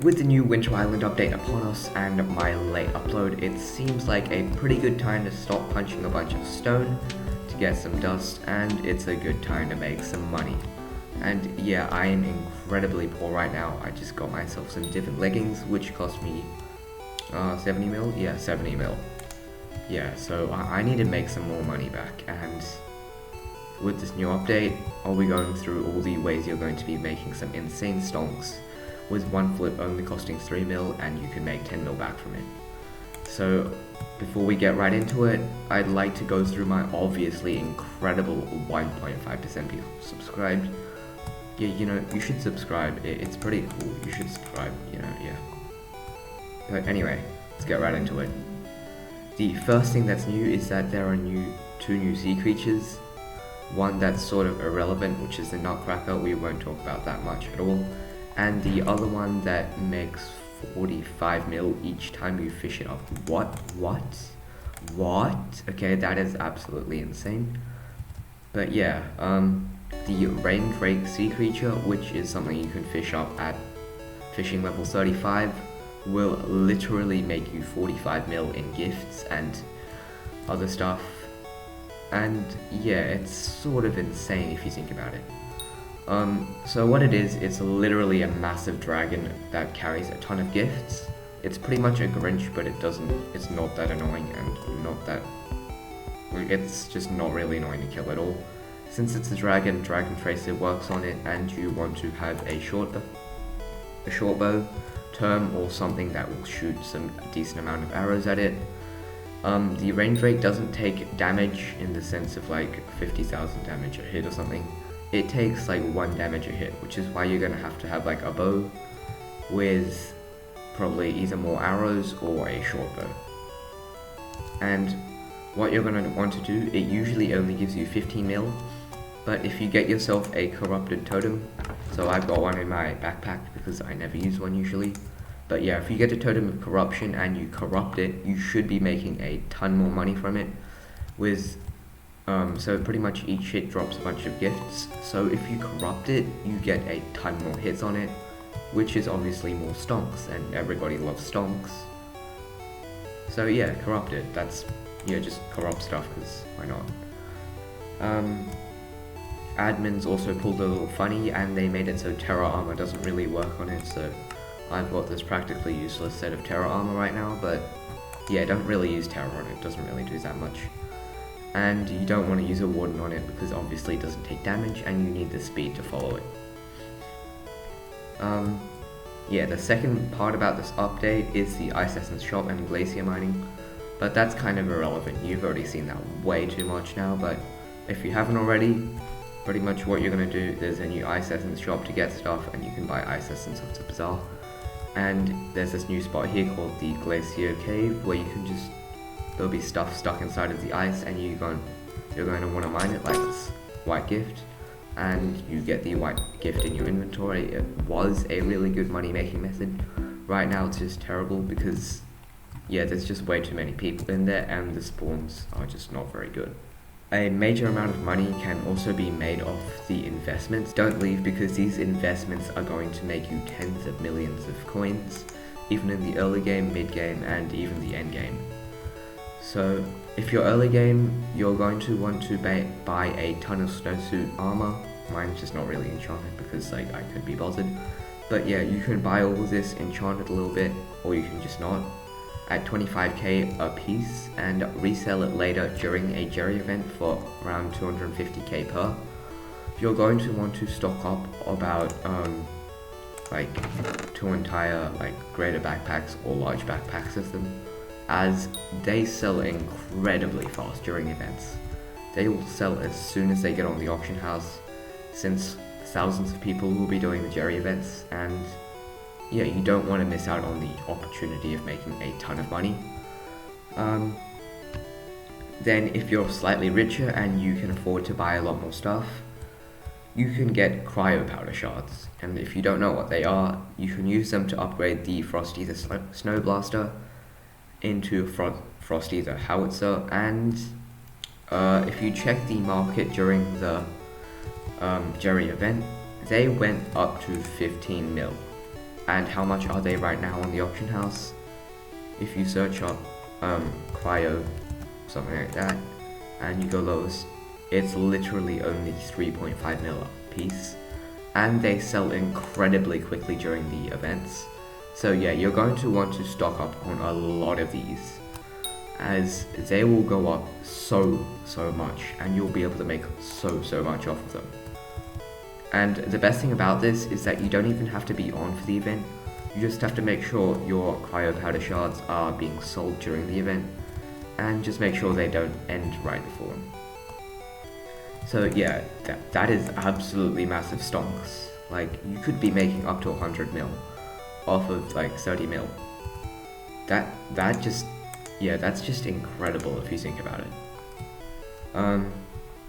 with the new Winter Island update upon us and my late upload, it seems like a pretty good time to stop punching a bunch of stone to get some dust, and it's a good time to make some money. And yeah, I am incredibly poor right now. I just got myself some Divan leggings, which cost me 70 mil? Yeah, 70 mil. Yeah, so I need to make some more money back, and with this new update, I'll be going through all the ways you're going to be making some insane stonks, with one flip only costing 3 mil, and you can make 10 mil back from it. So, before we get right into it, I'd like to go through my obviously incredible 1.5% people subscribed. Yeah, you know, you should subscribe, it's pretty cool, you should subscribe, you know, yeah. But anyway, let's get right into it. The first thing that's new is that there are two new sea creatures. One that's sort of irrelevant, which is the Nutcracker. We won't talk about that much at all. And the other one that makes 45 mil each time you fish it up. What? Okay, that is absolutely insane. But yeah, the Rain Drake sea creature, which is something you can fish up at fishing level 35, will literally make you 45 mil in gifts and other stuff. And yeah, it's sort of insane if you think about it. So what it is, it's literally a massive dragon that carries a ton of gifts. It's pretty much a Grinch, but it's not that annoying, and it's just not really annoying to kill at all. Since it's a dragon, Dragon Tracer works on it, and you want to have a short bow, term, or something that will shoot some decent amount of arrows at it. The Rain Drake doesn't take damage in the sense of like 50,000 damage a hit or something. It takes like 1 damage a hit, which is why you're gonna have to have like a bow with probably either more arrows or a short bow. And what you're gonna want to do, it usually only gives you 15 mil, but if you get yourself a corrupted totem, so I've got one in my backpack because I never use one usually. But yeah, if you get a totem of corruption and you corrupt it, you should be making a ton more money from it. With so pretty much each hit drops a bunch of gifts. So if you corrupt it, you get a ton more hits on it, which is obviously more stonks, and everybody loves stonks. So yeah, corrupt it. That's, yeah, just corrupt stuff, because why not? Admins also pulled a little funny, and they made it so Terra Armor doesn't really work on it, so I've got this practically useless set of Terra Armor right now, but yeah, don't really use Terra on it, doesn't really do that much. And you don't want to use a Warden on it because obviously it doesn't take damage and you need the speed to follow it. Yeah, the second part about this update is the Ice Essence shop and glacier mining, but that's kind of irrelevant. You've already seen that way too much now, but if you haven't already, pretty much what you're going to do, there's a new Ice Essence shop to get stuff, and you can buy Ice Essence off the bazaar. And there's this new spot here called the Glacier Cave, where you can just, there'll be stuff stuck inside of the ice, and you're going to want to mine it, like this white gift, and you get the white gift in your inventory. It was a really good money making method. Right now it's just terrible because, yeah, there's just way too many people in there, and the spawns are just not very good. A major amount of money can also be made off the investments. Don't leave, because these investments are going to make you tens of millions of coins, even in the early game, mid game, and even the end game. So if you're early game, you're going to want to buy a ton of snowsuit armor. Mine's just not really enchanted because like I could be bothered. But yeah, you can buy all of this, enchant it a little bit, or you can just not, at 25k a piece, and resell it later during a Jerry event for around 250k per. You're going to want to stock up about like 2 entire like greater backpacks or large backpacks of them, as they sell incredibly fast during events. They will sell as soon as they get on the auction house, since thousands of people will be doing the Jerry events, and yeah, you don't want to miss out on the opportunity of making a ton of money. Then if you're slightly richer and you can afford to buy a lot more stuff, you can get cryo powder shards, and if you don't know what they are, you can use them to upgrade the Frosty the Snow Blaster into Frosty the Howitzer. And if you check the market during the Jerry event, they went up to 15 mil. And how much are they right now on the auction house? If you search up cryo, something like that, and you go lowest, it's literally only 3.5 mil a piece, and they sell incredibly quickly during the events. So yeah, you're going to want to stock up on a lot of these, as they will go up so much, and you'll be able to make so much off of them. And the best thing about this is that you don't even have to be on for the event. You just have to make sure your cryo powder shards are being sold during the event, and just make sure they don't end right before them. So yeah, that is absolutely massive stonks. Like, you could be making up to 100 mil off of like 30 mil. That's just incredible if you think about it.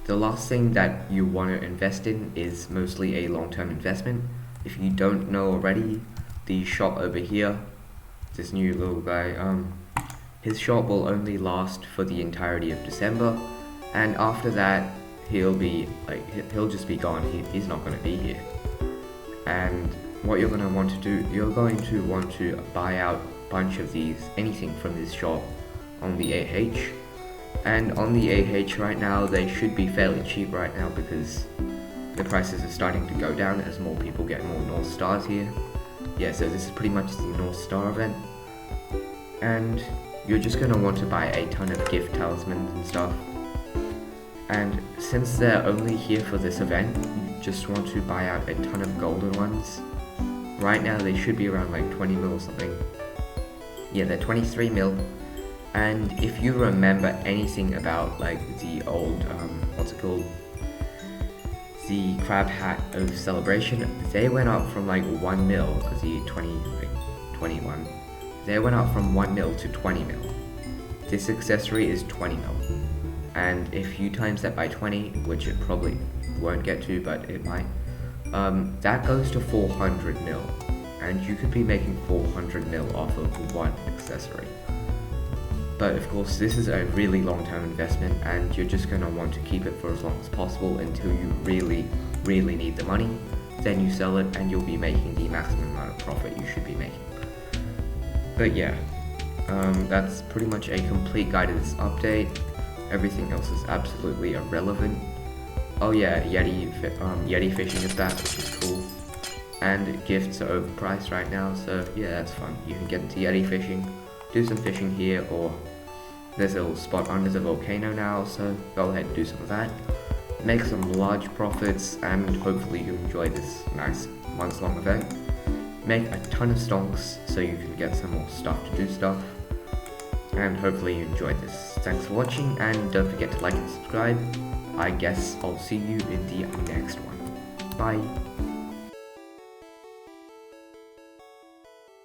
The last thing that you want to invest in is mostly a long-term investment. If you don't know already, the shop over here, this new little guy, his shop will only last for the entirety of December, and after that he'll just be gone. He's not going to be here. And what you're going to want to do, you're going to want to buy out a bunch of these, anything from this shop on the AH. And on the AH right now, they should be fairly cheap right now because the prices are starting to go down as more people get more North Stars here. Yeah, so this is pretty much the North Star event. And you're just going to want to buy a ton of gift talismans and stuff. And since they're only here for this event, you just want to buy out a ton of golden ones. Right now they should be around like 20 mil or something. Yeah, they're 23 mil. And if you remember anything about like the old, what's it called? The crab hat of celebration, they went up from like 1 mil, because the 21, they went up from 1 mil to 20 mil. This accessory is 20 mil. And if you times that by 20, which it probably won't get to, but it might, that goes to 400 mil. And you could be making 400 mil off of one accessory. But of course, this is a really long-term investment, and you're just going to want to keep it for as long as possible until you really need the money. Then you sell it and you'll be making the maximum amount of profit you should be making. But yeah, that's pretty much a complete guide to this update. Everything else is absolutely irrelevant. Oh yeah, Yeti fishing is back, which is cool. And gifts are overpriced right now, so yeah, that's fun. You can get into Yeti fishing, do some fishing here, or there's a little spot under the volcano now, so go ahead and do some of that. Make some large profits, and hopefully you enjoy this nice months-long event. Make a ton of stonks so you can get some more stuff to do stuff. And hopefully you enjoyed this. Thanks for watching, and don't forget to like and subscribe. I guess I'll see you in the next one. Bye.